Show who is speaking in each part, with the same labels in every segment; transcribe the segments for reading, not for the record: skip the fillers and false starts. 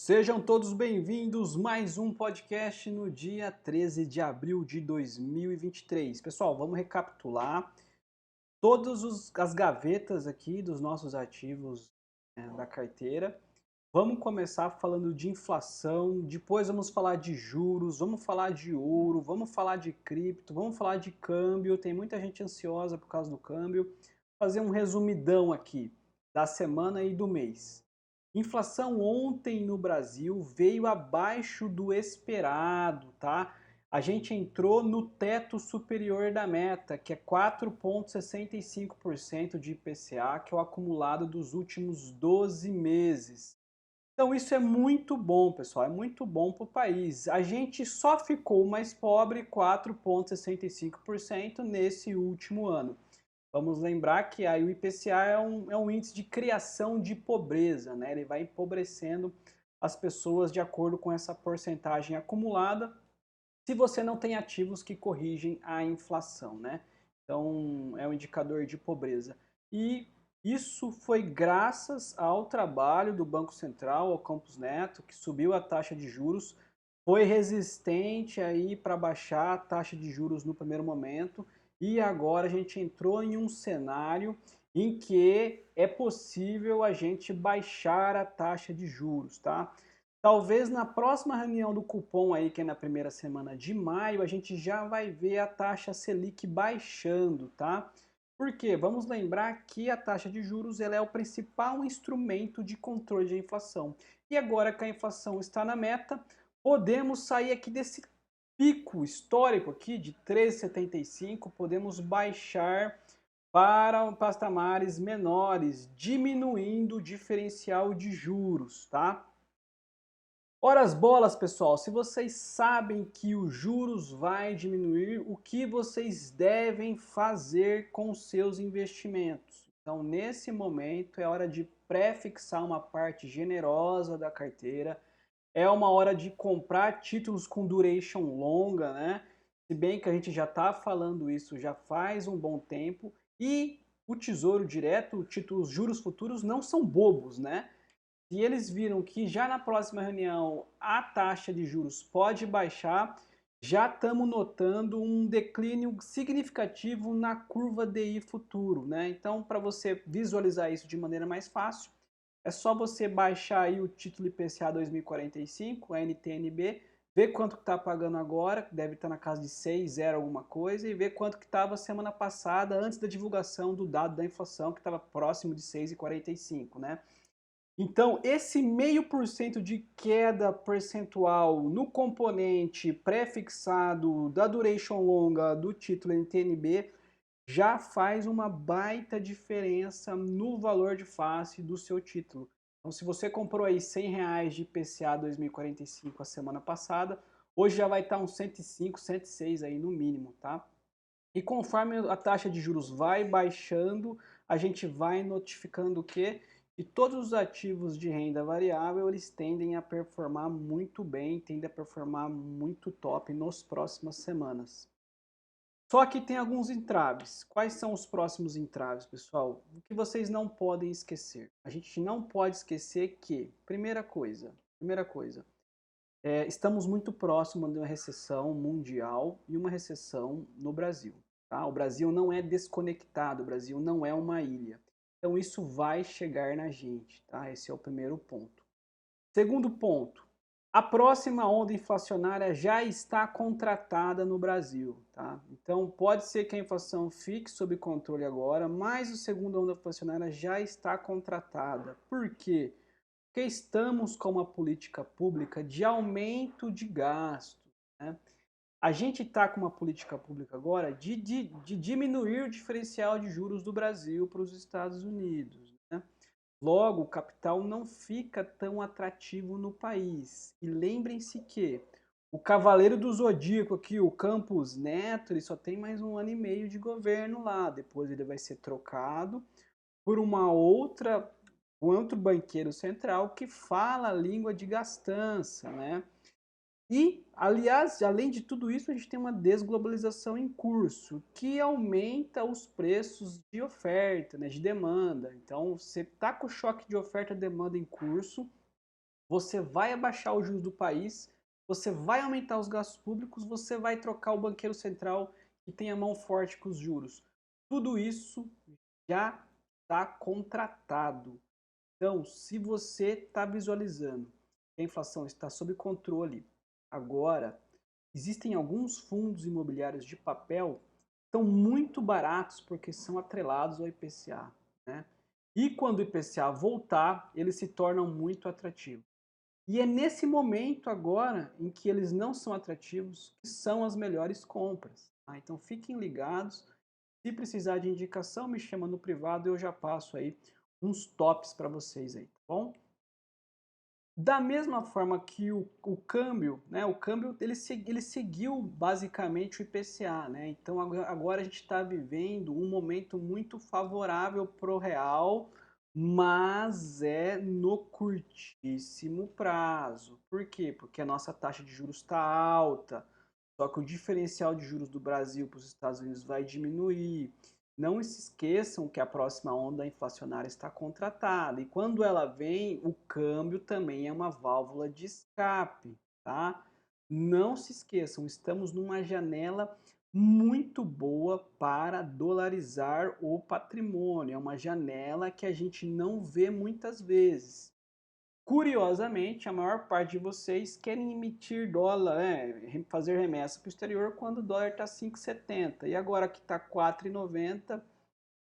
Speaker 1: Sejam todos bem-vindos mais um podcast no dia 13 de abril de 2023. Pessoal, vamos recapitular as gavetas aqui dos nossos ativos da carteira. Vamos começar falando de inflação, depois vamos falar de juros, vamos falar de ouro, vamos falar de cripto, vamos falar de câmbio. Tem muita gente ansiosa por causa do câmbio. Fazer um resumidão aqui da semana e do mês. Inflação ontem no Brasil veio abaixo do esperado, tá? A gente entrou no teto superior da meta, que é 4,65% de IPCA, que é o acumulado dos últimos 12 meses. Então isso é muito bom, pessoal, é muito bom para o país. A gente só ficou mais pobre 4,65% nesse último ano. Vamos lembrar que aí o IPCA é um índice de criação de pobreza, né? Ele vai empobrecendo as pessoas de acordo com essa porcentagem acumulada, se você não tem ativos que corrigem a inflação, né? Então, é um indicador de pobreza. E isso foi graças ao trabalho do Banco Central, ao Campos Neto, que subiu a taxa de juros, foi resistente aí para baixar a taxa de juros no primeiro momento, e agora a gente entrou em um cenário em que é possível a gente baixar a taxa de juros, tá? Talvez na próxima reunião do cupom aí, que é na primeira semana de maio, a gente já vai ver a taxa Selic baixando, tá? Por quê? Vamos lembrar que a taxa de juros ela é o principal instrumento de controle de inflação. E agora que a inflação está na meta, podemos sair aqui desse pico histórico aqui de 3,75, podemos baixar para patamares menores, diminuindo o diferencial de juros, tá? Ora as bolas, pessoal, se vocês sabem que os juros vai diminuir, o que vocês devem fazer com seus investimentos? Então, nesse momento, é hora de pré-fixar uma parte generosa da carteira, é uma hora de comprar títulos com duration longa, né? Se bem que a gente já está falando isso já faz um bom tempo, e o Tesouro Direto, títulos juros futuros, não são bobos, né? Se eles viram que já na próxima reunião a taxa de juros pode baixar, já estamos notando um declínio significativo na curva DI futuro, né? Então, para você visualizar isso de maneira mais fácil, é só você baixar aí o título IPCA 2045, a NTNB, ver quanto que está pagando agora, deve estar na casa de 6, 0 alguma coisa, e ver quanto que estava semana passada, antes da divulgação do dado da inflação, que estava próximo de 6,45, né? Então, esse 0,5% de queda percentual no componente pré-fixado da duration longa do título NTNB já faz uma baita diferença no valor de face do seu título. Então, se você comprou aí R$ 100 de IPCA 2045 a semana passada, hoje já vai estar uns 105, 106 aí no mínimo, tá? E conforme a taxa de juros vai baixando, a gente vai notificando o quê? Que todos os ativos de renda variável, eles tendem a performar muito bem, tendem a performar muito top nas próximas semanas. Só que tem alguns entraves. Quais são os próximos entraves, pessoal? O que vocês não podem esquecer? A gente não pode esquecer que, primeira coisa, estamos muito próximos de uma recessão mundial e uma recessão no Brasil. Tá? O Brasil não é desconectado, o Brasil não é uma ilha. Então isso vai chegar na gente, tá? Esse é o primeiro ponto. Segundo ponto, a próxima onda inflacionária já está contratada no Brasil, tá? Então pode ser que a inflação fique sob controle agora, mas a segunda onda inflacionária já está contratada. Por quê? Porque estamos com uma política pública de aumento de gastos, né? A gente está com uma política pública agora de diminuir o diferencial de juros do Brasil para os Estados Unidos, né? Logo, o capital não fica tão atrativo no país. E lembrem-se que o cavaleiro do zodíaco aqui, o Campos Neto, ele só tem mais 1 ano e meio de governo lá. Depois ele vai ser trocado por um outro banqueiro central que fala a língua de gastança, né? E, aliás, além de tudo isso, a gente tem uma desglobalização em curso, que aumenta os preços de oferta, né, de demanda. Então, você está com o choque de oferta e demanda em curso, você vai abaixar os juros do país, você vai aumentar os gastos públicos, você vai trocar o banqueiro central que tem a mão forte com os juros. Tudo isso já está contratado. Então, se você está visualizando que a inflação está sob controle agora, existem alguns fundos imobiliários de papel que estão muito baratos porque são atrelados ao IPCA, né? E quando o IPCA voltar, eles se tornam muito atrativos. E é nesse momento agora em que eles não são atrativos que são as melhores compras. Tá? Então fiquem ligados. Se precisar de indicação, me chama no privado e eu já passo aí uns tops para vocês aí, tá bom? Da mesma forma que o câmbio, né? O câmbio ele seguiu basicamente o IPCA, né? Então agora a gente está vivendo um momento muito favorável para o real, mas é no curtíssimo prazo. Por quê? Porque a nossa taxa de juros está alta, só que o diferencial de juros do Brasil para os Estados Unidos vai diminuir. Não se esqueçam que a próxima onda inflacionária está contratada e quando ela vem, o câmbio também é uma válvula de escape, tá? Não se esqueçam, estamos numa janela muito boa para dolarizar o patrimônio. É uma janela que a gente não vê muitas vezes. Curiosamente, a maior parte de vocês querem emitir dólar, fazer remessa para o exterior quando o dólar está 5,70 e agora que está 4,90,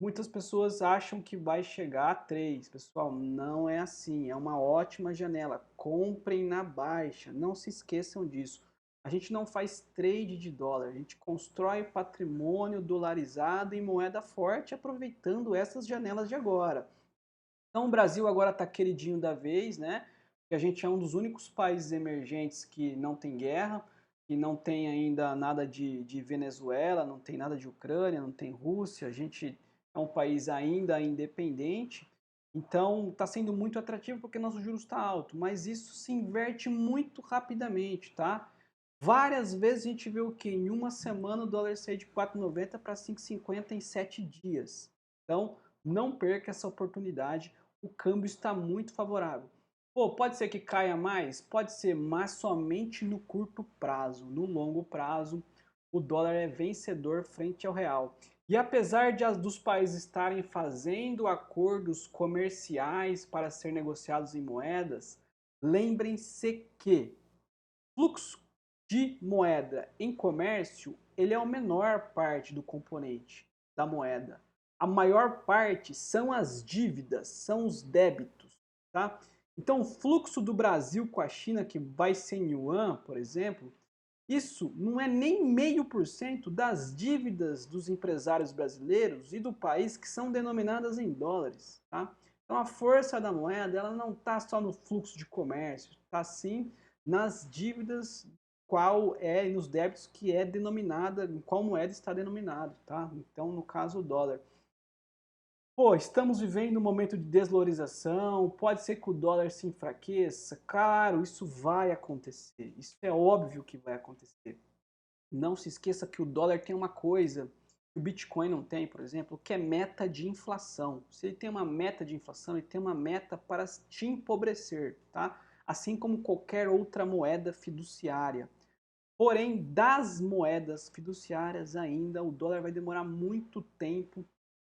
Speaker 1: muitas pessoas acham que vai chegar a 3. Pessoal, não é assim, é uma ótima janela. Comprem na baixa, não se esqueçam disso. A gente não faz trade de dólar, a gente constrói patrimônio dolarizado em moeda forte aproveitando essas janelas de agora. Então o Brasil agora está queridinho da vez, né? Porque a gente é um dos únicos países emergentes que não tem guerra, que não tem ainda nada de Venezuela, não tem nada de Ucrânia, não tem Rússia, a gente é um país ainda independente, então está sendo muito atrativo porque nosso juros está alto, mas isso se inverte muito rapidamente, tá? Várias vezes a gente vê o que? Em uma semana o dólar sair de 4,90 para 5,50 em 7 dias. Então, não perca essa oportunidade, o câmbio está muito favorável. Pô, pode ser que caia mais? Pode ser, mas somente no curto prazo. No longo prazo, o dólar é vencedor frente ao real. E apesar dos países estarem fazendo acordos comerciais para ser negociados em moedas, lembrem-se que fluxo de moeda em comércio, ele é a menor parte do componente da moeda. A maior parte são as dívidas, são os débitos, tá? Então, o fluxo do Brasil com a China, que vai ser em yuan, por exemplo, isso não é nem 0,5% das dívidas dos empresários brasileiros e do país que são denominadas em dólares, tá? Então, a força da moeda, ela não está só no fluxo de comércio, está sim nas dívidas qual é e nos débitos que é denominada, em qual moeda está denominado, tá? Então, no caso, o dólar. Pô, estamos vivendo um momento de desvalorização, pode ser que o dólar se enfraqueça. Claro, isso vai acontecer. Isso é óbvio que vai acontecer. Não se esqueça que o dólar tem uma coisa que o Bitcoin não tem, por exemplo, que é meta de inflação. Se ele tem uma meta de inflação, ele tem uma meta para te empobrecer, tá? Assim como qualquer outra moeda fiduciária. Porém, das moedas fiduciárias ainda, o dólar vai demorar muito tempo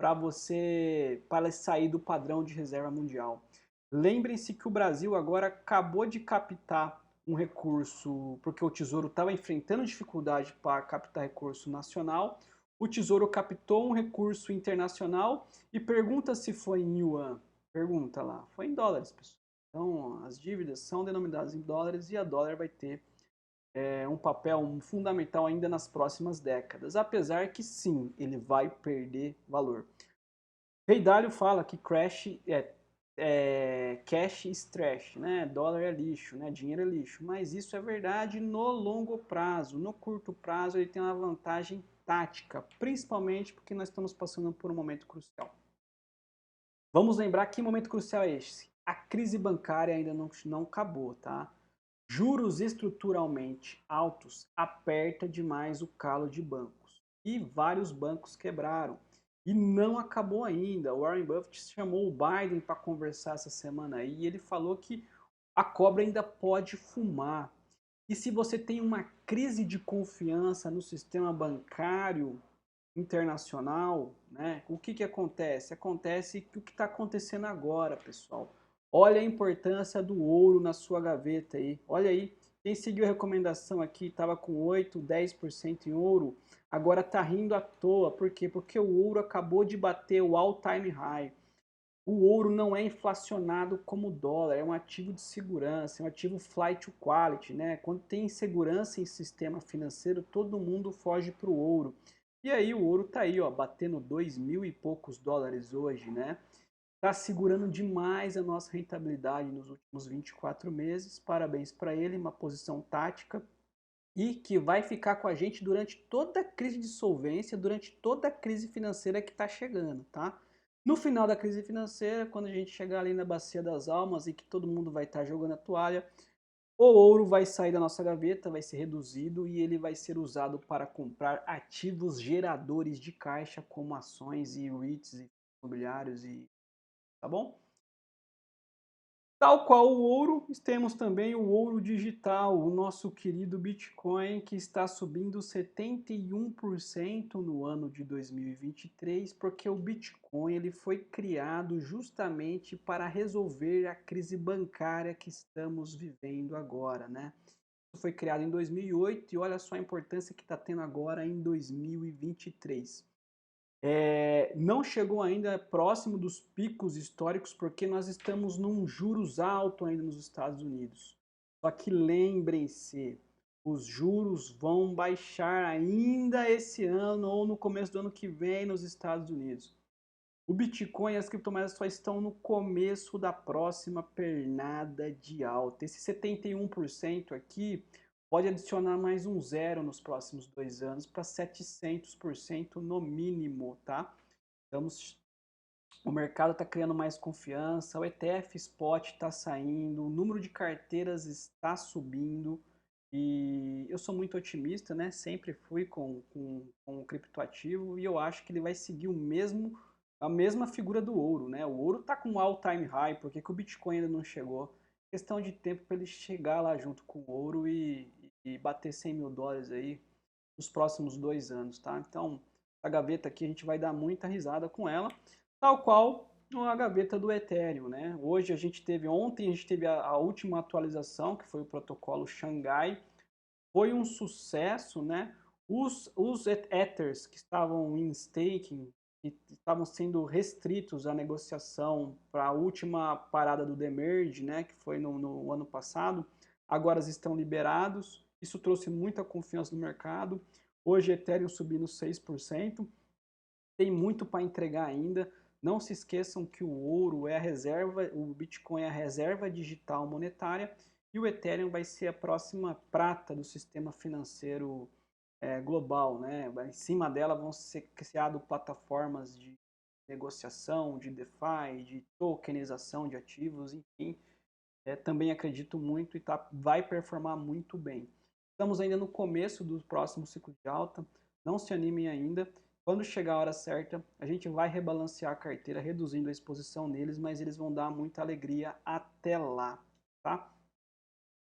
Speaker 1: para sair do padrão de reserva mundial. Lembrem-se que o Brasil agora acabou de captar um recurso, porque o Tesouro estava enfrentando dificuldade para captar recurso nacional. O Tesouro captou um recurso internacional e pergunta se foi em yuan. Pergunta lá. Foi em dólares, pessoal. Então, as dívidas são denominadas em dólares e a dólar vai ter um papel fundamental ainda nas próximas décadas, apesar que sim, ele vai perder valor. Rei Dalio fala que cash is trash, né? Dólar é lixo, né? Dinheiro é lixo, mas isso é verdade no longo prazo. No curto prazo ele tem uma vantagem tática, principalmente porque nós estamos passando por um momento crucial. Vamos lembrar que momento crucial é esse. A crise bancária ainda não acabou, tá? Juros estruturalmente altos aperta demais o calo de bancos e vários bancos quebraram. E não acabou ainda. O Warren Buffett chamou o Biden para conversar essa semana aí e ele falou que a cobra ainda pode fumar. E se você tem uma crise de confiança no sistema bancário internacional, né, o que acontece? Acontece o que está acontecendo agora, pessoal. Olha a importância do ouro na sua gaveta aí. Olha aí, quem seguiu a recomendação aqui estava com 8, 10% em ouro, agora está rindo à toa. Por quê? Porque o ouro acabou de bater o all-time high. O ouro não é inflacionado como o dólar, é um ativo de segurança, é um ativo flight to quality, né? Quando tem insegurança em sistema financeiro, todo mundo foge para o ouro. E aí o ouro tá aí, ó, batendo 2.000 e poucos dólares hoje, né? Tá segurando demais a nossa rentabilidade nos últimos 24 meses. Parabéns para ele, uma posição tática e que vai ficar com a gente durante toda a crise de solvência, durante toda a crise financeira que está chegando, tá? No final da crise financeira, quando a gente chegar ali na bacia das almas e que todo mundo vai estar jogando a toalha, o ouro vai sair da nossa gaveta, vai ser reduzido e ele vai ser usado para comprar ativos geradores de caixa, como ações e REITs e imobiliários, e tá bom? Tal qual o ouro, temos também o ouro digital, o nosso querido Bitcoin, que está subindo 71% no ano de 2023, porque o Bitcoin ele foi criado justamente para resolver a crise bancária que estamos vivendo agora, né? Foi criado em 2008 e olha só a importância que está tendo agora em 2023. Não chegou ainda próximo dos picos históricos porque nós estamos num juros alto ainda nos Estados Unidos. Só que lembrem-se, os juros vão baixar ainda esse ano ou no começo do ano que vem nos Estados Unidos. O Bitcoin e as criptomoedas só estão no começo da próxima pernada de alta. Esse 71% aqui pode adicionar mais um zero nos próximos 2 anos para 700% no mínimo, tá? Estamos, o mercado está criando mais confiança, o ETF Spot está saindo, o número de carteiras está subindo e eu sou muito otimista, né? Sempre fui com o criptoativo e eu acho que ele vai seguir a mesma figura do ouro, né? O ouro está com um all-time high, porque que o Bitcoin ainda não chegou? Questão de tempo para ele chegar lá junto com o ouro e bater 100 mil dólares aí nos próximos 2 anos, tá? Então, a gaveta aqui a gente vai dar muita risada com ela, tal qual a gaveta do Ethereum, né? Ontem a gente teve a última atualização, que foi o protocolo Xangai, foi um sucesso, né? Os Ethers que estavam em staking, que estavam sendo restritos à negociação para a última parada do Demerge, né? Que foi no ano passado, agora estão liberados. Isso trouxe muita confiança no mercado. Hoje Ethereum subindo 6%. Tem muito para entregar ainda. Não se esqueçam que o ouro é a reserva, o Bitcoin é a reserva digital monetária e o Ethereum vai ser a próxima prata do sistema financeiro global, né? Em cima dela vão ser criadas plataformas de negociação, de DeFi, de tokenização de ativos, enfim. Também acredito muito e vai performar muito bem. Estamos ainda no começo do próximo ciclo de alta, não se animem ainda. Quando chegar a hora certa, a gente vai rebalancear a carteira, reduzindo a exposição neles, mas eles vão dar muita alegria até lá, tá?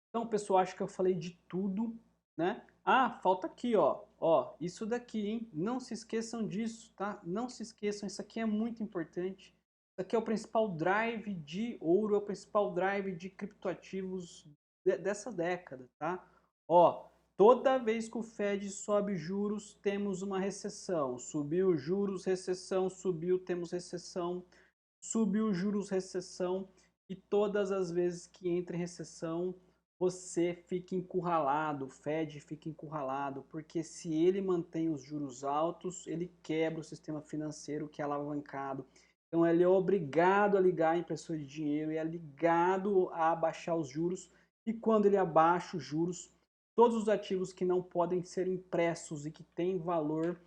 Speaker 1: Então, pessoal, acho que eu falei de tudo, né? Ah, falta aqui, ó. Ó, isso daqui, hein? Não se esqueçam disso, tá? Não se esqueçam, isso aqui é muito importante. Isso aqui é o principal drive de ouro, é o principal drive de criptoativos dessa década, tá? Ó, toda vez que o Fed sobe juros, temos uma recessão. Subiu juros, recessão, subiu, temos recessão. Subiu juros, recessão. E todas as vezes que entra em recessão, você fica encurralado, o Fed fica encurralado, porque se ele mantém os juros altos, ele quebra o sistema financeiro que é alavancado. Então ele é obrigado a ligar a impressora de dinheiro e é ligado a abaixar os juros. E quando ele abaixa os juros, todos os ativos que não podem ser impressos e que têm valor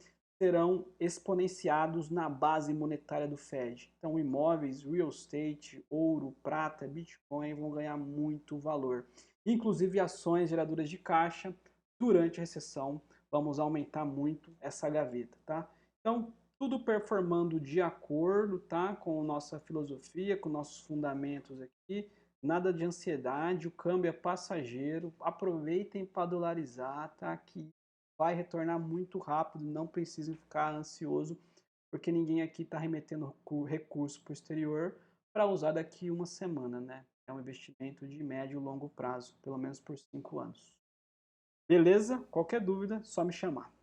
Speaker 1: serão exponenciados na base monetária do Fed. Então imóveis, real estate, ouro, prata, Bitcoin vão ganhar muito valor. Inclusive ações geradoras de caixa, durante a recessão, vamos aumentar muito essa gaveta, tá? Então, tudo performando de acordo, tá? Com nossa filosofia, com nossos fundamentos aqui, Nada de ansiedade, o câmbio é passageiro, aproveitem para dolarizar, tá? Que vai retornar muito rápido, não precisem ficar ansioso, porque ninguém aqui está remetendo recurso para o exterior para usar daqui uma semana, né? É um investimento de médio e longo prazo, pelo menos por 5 anos. Beleza? Qualquer dúvida, só me chamar.